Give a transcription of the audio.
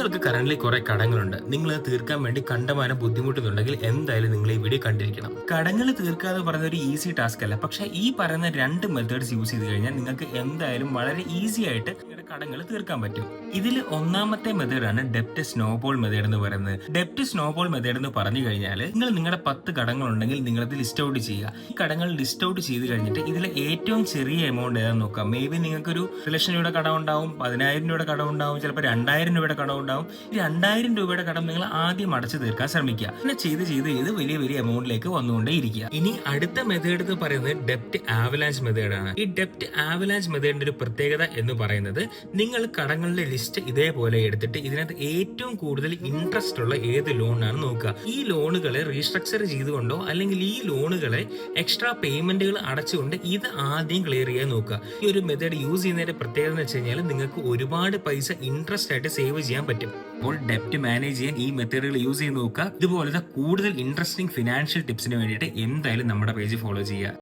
നിങ്ങൾക്ക് കറന്റ് കുറെ കടങ്ങളുണ്ട്. നിങ്ങൾ അത് തീർക്കാൻ വേണ്ടി കണ്ടമാനം ബുദ്ധിമുട്ടുന്നുണ്ടെങ്കിൽ എന്തായാലും നിങ്ങൾ ഈ വീഡിയോ കണ്ടിരിക്കണം. കടങ്ങൾ തീർക്കാതെ പറയുന്ന ഒരു ഈസി ടാസ്ക് അല്ല. പക്ഷെ ഈ പറയുന്ന രണ്ട് മെത്തേഡ്സ് യൂസ് ചെയ്ത് കഴിഞ്ഞാൽ നിങ്ങൾക്ക് എന്തായാലും വളരെ ഈസി ആയിട്ട് നിങ്ങളുടെ കടങ്ങൾ തീർക്കാൻ പറ്റും. ഇതിൽ ഒന്നാമത്തെ മെത്തേഡാണ് ഡെപ്റ്റ് സ്നോബോൾ മെത്തേഡ് എന്ന് പറയുന്നത്. ഡെപ്റ്റ് സ്നോബോൾ മെത്തേഡ് എന്ന് പറഞ്ഞു കഴിഞ്ഞാൽ നിങ്ങളുടെ 10 കടങ്ങളുണ്ടെങ്കിൽ നിങ്ങൾ അത് ലിസ്റ്റ് ഔട്ട് ചെയ്യുക. ഈ കടങ്ങൾ ലിസ്റ്റ് ഔട്ട് ചെയ്ത് കഴിഞ്ഞിട്ട് ഇതിലെ ഏറ്റവും ചെറിയ എമൗണ്ട് ഏതാണെന്ന് നോക്കാം. മേ ബി നിങ്ങൾക്കൊരു 1,00,000 രൂപയുടെ കടം ഉണ്ടാവും, 10,000 രൂപയുടെ കടം ഉണ്ടാവും, ചിലപ്പോൾ 2,000 രൂപയുടെ കടം ഉണ്ടാവും. ഈ 2,000 രൂപയുടെ കടം നിങ്ങൾ ആദ്യം അടച്ചു തീർക്കാൻ ശ്രമിക്കുക. പിന്നെ ചെയ്ത് വലിയ വലിയ എമൗണ്ടിലേക്ക് വന്നുകൊണ്ടേ ഇരിക്കുക. ഇനി അടുത്ത മെത്തേഡ് എന്ന് പറയുന്നത് ഡെപ്റ്റ് ആവലാഞ്ച് മെത്തേഡാണ്. ഈ ഡെപ്റ്റ് ആവലാഞ്ച് മെത്തേഡിന്റെ ഒരു പ്രത്യേകത എന്ന് പറയുന്നത് നിങ്ങൾ കടങ്ങളുടെ ലിസ്റ്റ് ഇതേപോലെ എടുത്തിട്ട് ഇതിനകത്ത് ഏറ്റവും കൂടുതൽ ഇൻട്രസ്റ്റ് ഉള്ള ഏത് ലോണാണ് നോക്കുക. ഈ ലോണുകളെ റീസ്ട്രക്ചർ ചെയ്തുകൊണ്ടോ അല്ലെങ്കിൽ ഈ ലോണുകളെ എക്സ്ട്രാ പേയ്മെന്റുകൾ അടച്ചുകൊണ്ട് ഇത് ആദ്യം ക്ലിയർ ചെയ്യാൻ നോക്കുക. ഈ ഒരു മെത്തേഡ് യൂസ് ചെയ്യുന്നതിന്റെ പ്രത്യേകത എന്ന് വെച്ച് കഴിഞ്ഞാൽ നിങ്ങൾക്ക് ഒരുപാട് പൈസ ഇൻട്രസ്റ്റ് ആയിട്ട് സേവ് ചെയ്യാൻ പറ്റും. അപ്പോൾ ഡെപ്റ്റ് മാനേജ് ചെയ്യാൻ ഈ മെത്തേഡുകൾ യൂസ് ചെയ്ത് നോക്കുക. ഇതുപോലത്തെ കൂടുതൽ ഇൻട്രസ്റ്റിംഗ് ഫിനാൻഷ്യൽ ടിപ്സിന് വേണ്ടിയിട്ട് എന്തായാലും നമ്മുടെ പേജ് ഫോളോ ചെയ്യുക.